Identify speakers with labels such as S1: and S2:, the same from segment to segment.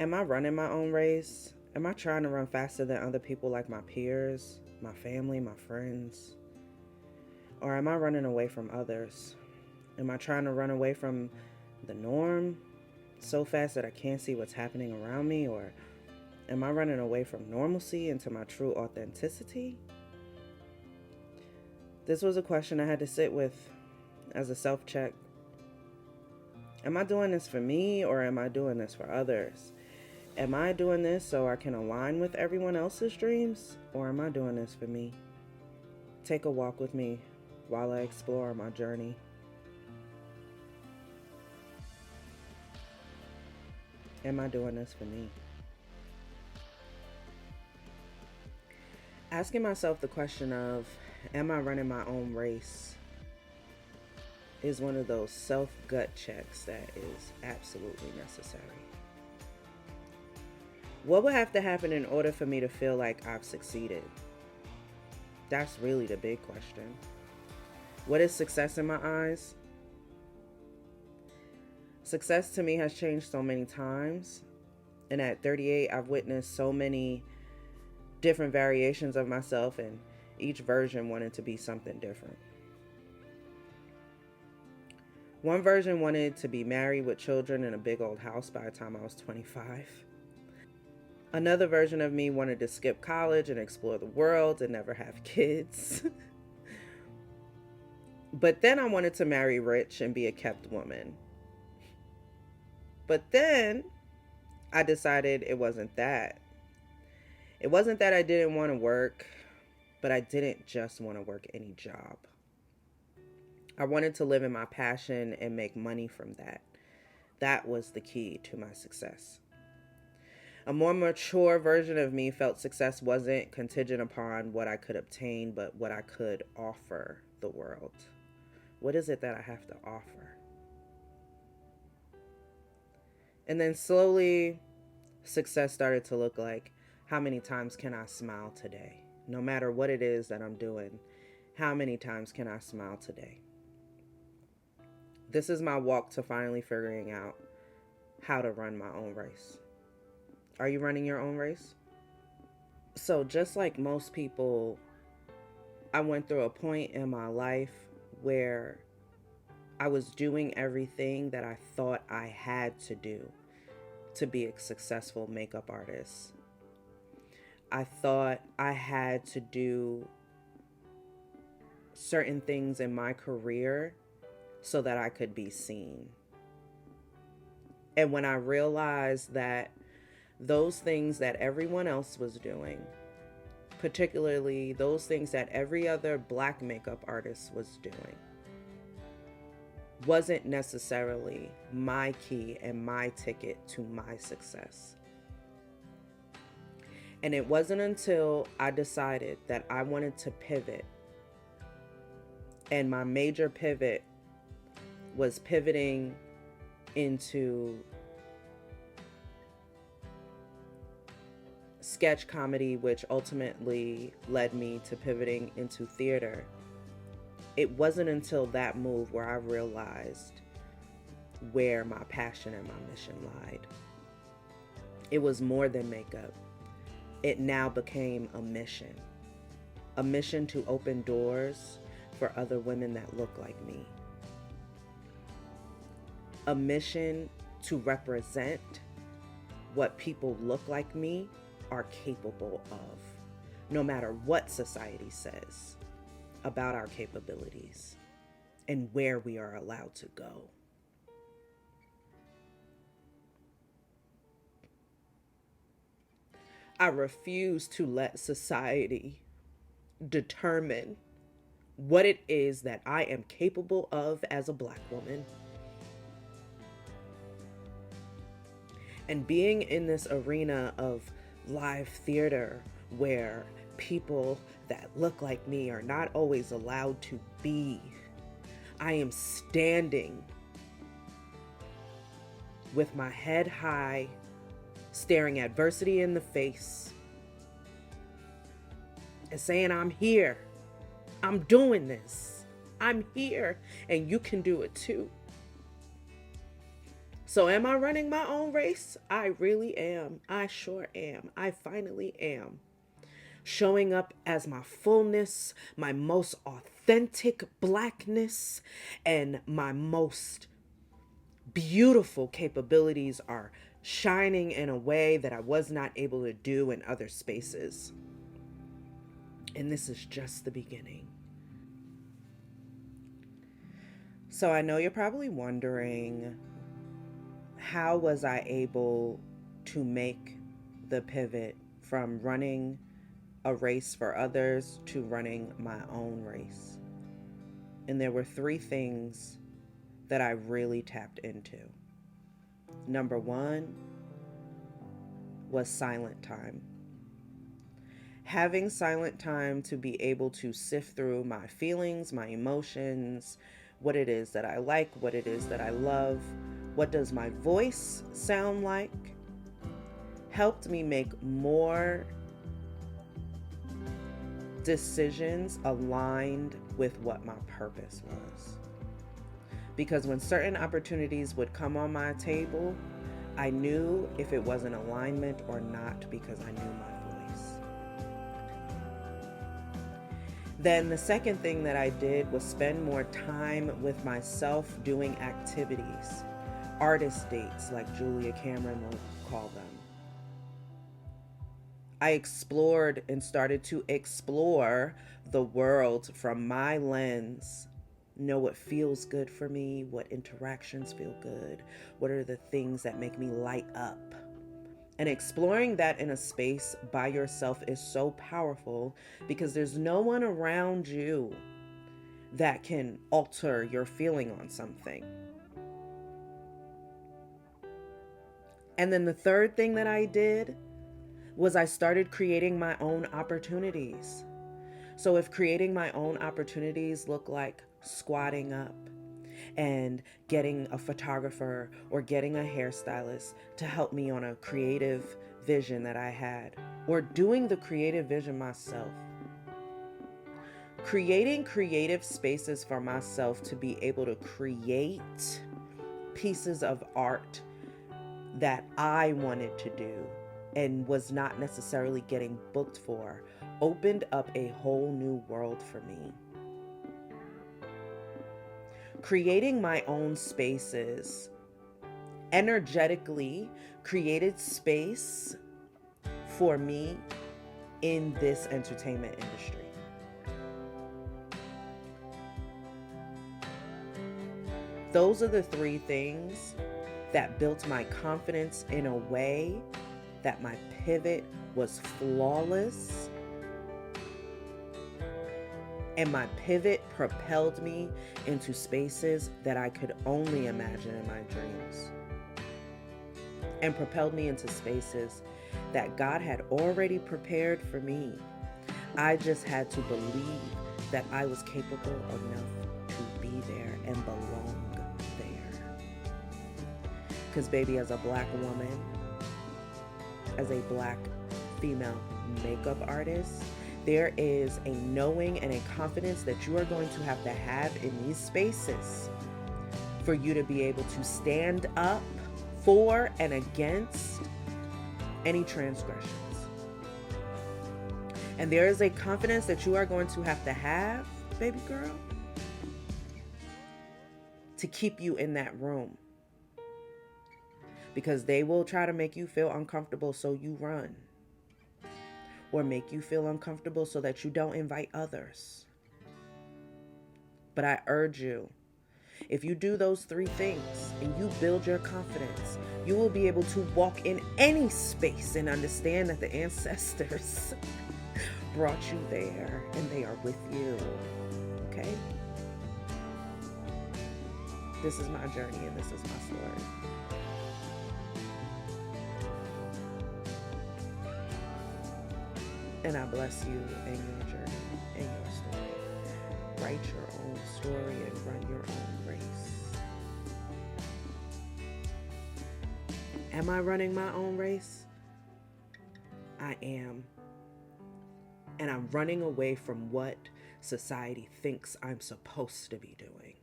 S1: Am I running my own race? Am I trying to run faster than other people like my peers, my family, my friends? Or am I running away from others? Am I trying to run away from the norm so fast that I can't see what's happening around me? Or am I running away from normalcy into my true authenticity? This was a question I had to sit with as a self check. Am I doing this for me or am I doing this for others? Am I doing this so I can align with everyone else's dreams or am I doing this for me? Take a walk with me while I explore my journey. Am I doing this for me? Asking myself the question of, am I running my own race, is one of those self gut checks that is absolutely necessary. What would have to happen in order for me to feel like I've succeeded? That's really the big question. What is success in my eyes? Success to me has changed so many times. And at 38, I've witnessed so many different variations of myself, and each version wanted to be something different. One version wanted to be married with children in a big old house by the time I was 25. Another version of me wanted to skip college and explore the world and never have kids. But then I wanted to marry rich and be a kept woman. But then I decided it wasn't that. It wasn't that I didn't want to work, but I didn't just want to work any job. I wanted to live in my passion and make money from that. That was the key to my success. A more mature version of me felt success wasn't contingent upon what I could obtain, but what I could offer the world. What is it that I have to offer? And then slowly, success started to look like, how many times can I smile today? No matter what it is that I'm doing, how many times can I smile today? This is my walk to finally figuring out how to run my own race. Are you running your own race? So, just like most people, I went through a point in my life where I was doing everything that I thought I had to do to be a successful makeup artist. I thought I had to do certain things in my career so that I could be seen. And when I realized that those things that everyone else was doing, particularly those things that every other black makeup artist was doing, wasn't necessarily my key and my ticket to my success. And it wasn't until I decided that I wanted to pivot, and my major pivot was pivoting into sketch comedy, which ultimately led me to pivoting into theater. It wasn't until that move where I realized where my passion and my mission lied. It was more than makeup. It now became a mission to open doors for other women that look like me, a mission to represent what people look like me are capable of, no matter what society says about our capabilities and where we are allowed to go. I refuse to let society determine what it is that I am capable of as a black woman. And being in this arena of live theater where people that look like me are not always allowed to be, I am standing with my head high, staring adversity in the face, and saying, I'm here. I'm doing this. I'm here, and you can do it too. So, am I running my own race? I really am. I sure am. I finally am. Showing up as my fullness, my most authentic blackness, and my most beautiful capabilities are shining in a way that I was not able to do in other spaces. And this is just the beginning. So I know you're probably wondering, how was I able to make the pivot from running a race for others to running my own race? And there were three things that I really tapped into. Number one was silent time. Having silent time to be able to sift through my feelings, my emotions, what it is that I like, what it is that I love, what does my voice sound like, helped me make more decisions aligned with what my purpose was. Because when certain opportunities would come on my table, I knew if it was an alignment or not because I knew my voice. Then the second thing that I did was spend more time with myself doing activities, artist dates like Julia Cameron will call them. I explored and started to explore the world from my lens. Know what feels good for me, what interactions feel good, what are the things that make me light up. And exploring that in a space by yourself is so powerful because there's no one around you that can alter your feeling on something. And then the third thing that I did was I started creating my own opportunities. So if creating my own opportunities look like squatting up and getting a photographer or getting a hairstylist to help me on a creative vision that I had, or doing the creative vision myself, creating creative spaces for myself to be able to create pieces of art that I wanted to do and was not necessarily getting booked for, opened up a whole new world for me. Creating my own spaces energetically created space for me in this entertainment industry. Those are the three things that built my confidence in a way that my pivot was flawless. And my pivot propelled me into spaces that I could only imagine in my dreams. And propelled me into spaces that God had already prepared for me. I just had to believe that I was capable enough to be there and belong there. Because baby, as a Black woman, as a Black female makeup artist, there is a knowing and a confidence that you are going to have in these spaces for you to be able to stand up for and against any transgressions. And there is a confidence that you are going to have, baby girl, to keep you in that room. Because they will try to make you feel uncomfortable, so you run. Or make you feel uncomfortable so that you don't invite others. But I urge you, if you do those three things and you build your confidence, you will be able to walk in any space and understand that the ancestors brought you there and they are with you. Okay? This is my journey and this is my story. And I bless you in your journey and your story. Write your own story and run your own race. Am I running my own race? I am. And I'm running away from what society thinks I'm supposed to be doing.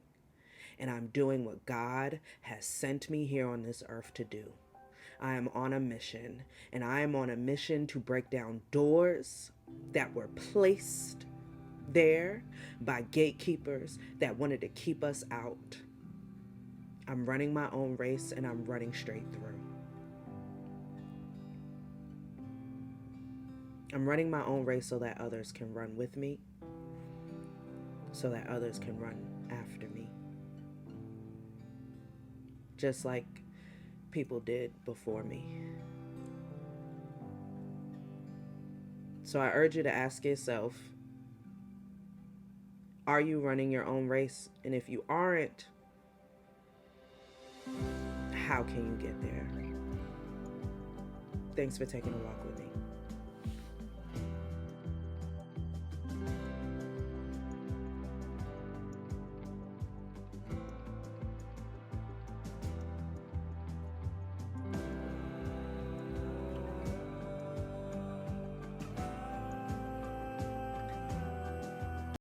S1: and I'm doing what God has sent me here on this earth to do. I am on a mission, and I am on a mission to break down doors that were placed there by gatekeepers that wanted to keep us out. I'm running my own race, and I'm running straight through. I'm running my own race so that others can run with me, so that others can run after me. Just like people did before me. So I urge you to ask yourself, are you running your own race? And if you aren't, how can you get there? Thanks for taking a walk with me.